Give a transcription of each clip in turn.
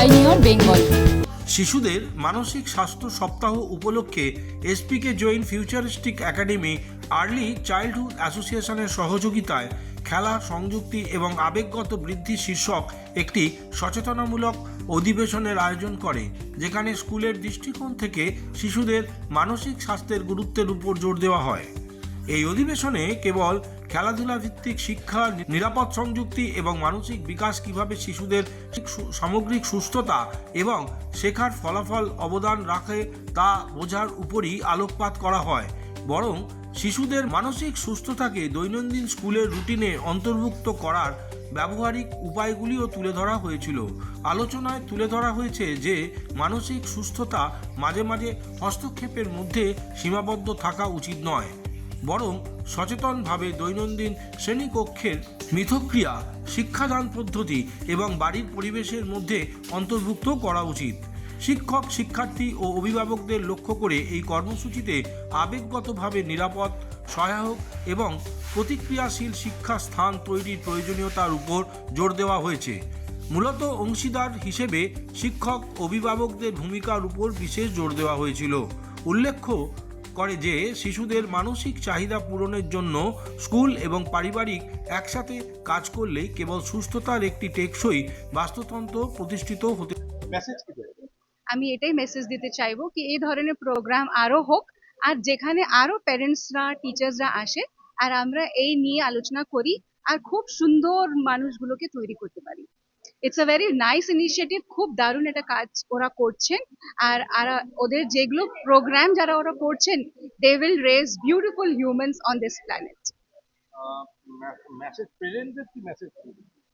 Pioneer Bengal. শিশুদের মানসিক স্বাস্থ্য সপ্তাহ উপলক্ষে SPK Jain futuristic academy early childhood অ্যাসোসিয়েশনের সহযোগিতায় খেলা, সংযুক্তি এবং আবেগগত বৃদ্ধি শীর্ষক একটি সচেতনামূলক অধিবেশনের আয়োজন করে, যেখানে স্কুলের দৃষ্টিকোণ থেকে শিশুদের মানসিক স্বাস্থ্যের গুরুত্বের উপর জোর দেওয়া হয়। এই অধিবেশনে কেবল খেলাধুলা ভিত্তিক শিক্ষা, নিরাপদ সংযুক্তি এবং মানসিক বিকাশ কিভাবে শিশুদের সামগ্রিক সুস্থতা এবং শেখার ফলাফল অবদান রাখে তা বোঝার উপরই আলোকপাত করা হয়, বরং শিশুদের মানসিক সুস্থতাকে দৈনন্দিন স্কুলের রুটিনে অন্তর্ভুক্ত করার ব্যবহারিক উপায়গুলিও তুলে ধরা হয়েছিল। আলোচনায় তুলে ধরা হয়েছে যে মানসিক সুস্থতা মাঝে মাঝে হস্তক্ষেপের মধ্যে সীমাবদ্ধ থাকা উচিত নয়, বরং সচেতনভাবে দৈনন্দিন শ্রেণীকক্ষের মিথস্ক্রিয়া, শিক্ষাদান পদ্ধতি এবং বাড়ির পরিবেশের মধ্যে অন্তর্ভুক্ত করা উচিত। শিক্ষক, শিক্ষার্থী ও অভিভাবকদের লক্ষ্য করে এই কর্মসূচিতে আবেগগতভাবে নিরাপদ, সহায়ক এবং প্রতিক্রিয়াশীল শিক্ষা স্থান তৈরির প্রয়োজনীয়তার উপর জোর দেওয়া হয়েছে। মূলত অংশীদার হিসেবে শিক্ষক, অভিভাবকদের ভূমিকার উপর বিশেষ জোর দেওয়া হয়েছিল। উল্লেখ্য করে যে শিশুদের মানসিক চাহিদা পূরণের জন্য স্কুল এবং পারিবারিক একসাথে কাজ করলেই কেবল সুস্থতার একটি টেকসই বাস্তুতন্ত্র প্রতিষ্ঠিত হতে। আমি এটাই মেসেজ দিতে চাইবো কি এই ধরনের প্রোগ্রাম আরো হোক, আর যেখানে আরো প্যারেন্টসরা, টিচার্সরা আসে আর আমরা এই নিয়ে আলোচনা করি আর খুব সুন্দর মানুষগুলোকে তৈরি করতে পারি। It's a very nice initiative, খুব দারুণ একটা কাজ ওরা করছেন। আর ওদের যেগুলো প্রোগ্রাম যারা ওরা করছেন, they will raise beautiful humans on this planet.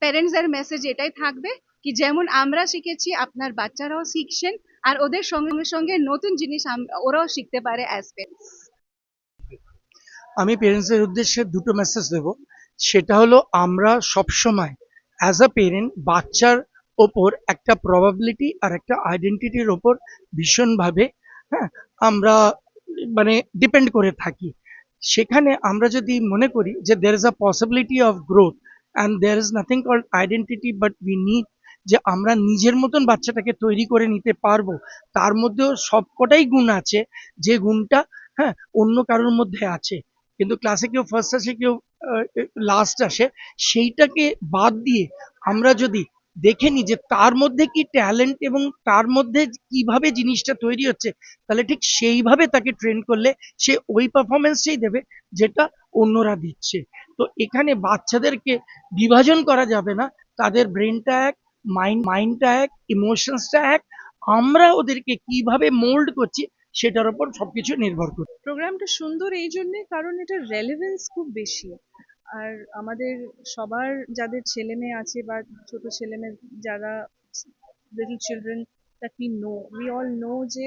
প্যারেন্টসদের মেসেজ এটাই থাকবে কি যেমন আমরা শিখেছি আপনার বাচ্চারাও শিখছেন, আর ওদের সঙ্গে সঙ্গে নতুন জিনিস ওরাও শিখতে পারে অ্যাজ প্যারেন্টস। আমি পেরেন্টসদের উদ্দেশ্যে দুটো মেসেজ দেব। সেটা হলো, আমরা সবসময় অ্যাজ আ পেরেন্ট বাচ্চার ওপর একটা প্রবাবিলিটি আর একটা আইডেন্টিটির ওপর ভীষণভাবে আমরা ডিপেন্ড করে থাকি। সেখানে আমরা যদি মনে করি যে there is a possibility of growth and there is nothing called identity but we need যে আমরা নিজের মতন বাচ্চাটাকে তৈরি করে নিতে পারবো, তার মধ্যেও সবকটাই গুণ আছে যে গুণটা অন্য কারোর মধ্যে আছে, কিন্তু ক্লাসে কেউ ফার্স্ট আসে, কেউ লাস্ট আসে, সেইটাকে বাদ দিয়ে আমরা যদি দেখে নিই যে তার মধ্যে কি ট্যালেন্ট এবং তার মধ্যে কিভাবে জিনিসটা তৈরি হচ্ছে, তাহলে ঠিক সেইভাবে তাকে ট্রেন করলে সে ওই পারফরমেন্সটাই দেবে যেটা অন্যরা দিচ্ছে। তো এখানে বাচ্চাদেরকে বিভাজন করা যাবে না, তাদের ব্রেনটা এক, মাইন্ডটা এক, ইমোশনসটা এক, আমরা ওদেরকে কিভাবে মোল্ড করছি সেটার উপর সবকিছু নির্ভর করে। প্রোগ্রামটা সুন্দর এই জন্যে কারণ এটা রেলেভেন্স খুব বেশি। আর আমাদের সবার যাদের ছেলে মেয়ে আছে বা ছোট ছেলে মেয়ে যারা little children that we all know যে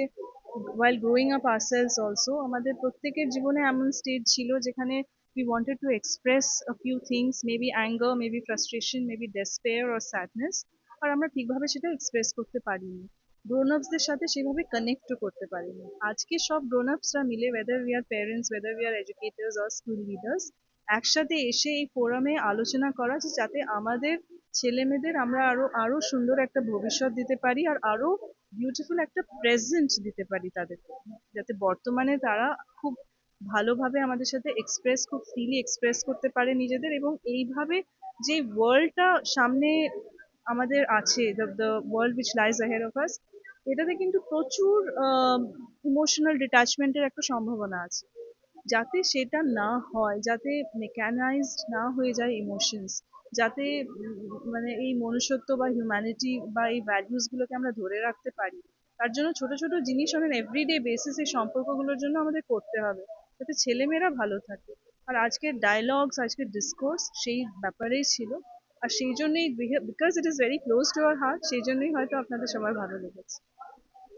while growing up ourselves also আমাদের প্রত্যেকের জীবনে এমন স্টেজ ছিল যেখানে we wanted to express a few things, maybe anger, maybe frustration, maybe despair or sadness, আর আমরা ঠিকভাবে সেটা এক্সপ্রেস করতে পারিনি, গ্রোন আপসদের সাথে সেভাবে কানেক্টও করতে পারিনি। আজকে সব গ্রোন আপসরা মিলে, whether we are parents, whether we are educators or school leaders, একসাথে এসে এই ফোরামে আলোচনা করা যাতে আমাদের ছেলে মেয়েদের আমরা আরো সুন্দর একটা ভবিষ্যৎ দিতে পারি আর আরো বিউটিফুল একটা প্রেজেন্ট দিতে পারি তাদেরকে, যাতে বর্তমানে তারা খুব ভালোভাবে আমাদের সাথে খুব ফ্রিলি এক্সপ্রেস করতে পারে নিজেদের, এবং এইভাবে যে ওয়ার্ল্ডটা সামনে আমাদের আছে, the world which lies ahead of us, এটাতে কিন্তু প্রচুর ইমোশনাল ডিট্যাচমেন্টের একটা সম্ভাবনা আছে। যাতে সেটা না হয়, যাতে মেকানাইজড না হয়ে যায় ইমোশনস, যাতে এই মনুষ্যত্ব বা হিউম্যানিটি বা এই ভ্যালুসগুলোকে আমরা ধরে রাখতে পারি, তার জন্য ছোট ছোট জিনিস অন এভরিডে বেসিস এই সম্পর্কগুলোর জন্য আমাদের করতে হবে যাতে ছেলেমেয়েরা ভালো থাকে। আর আজকের ডায়লগস, আজকের ডিসকোর্স সেই ব্যাপারেই ছিল, আর সেই জন্যই because it is very close to our heart, সেই জন্যই হয়তো আপনাদের সবার ভালো লেগেছে।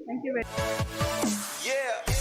Thank you very much.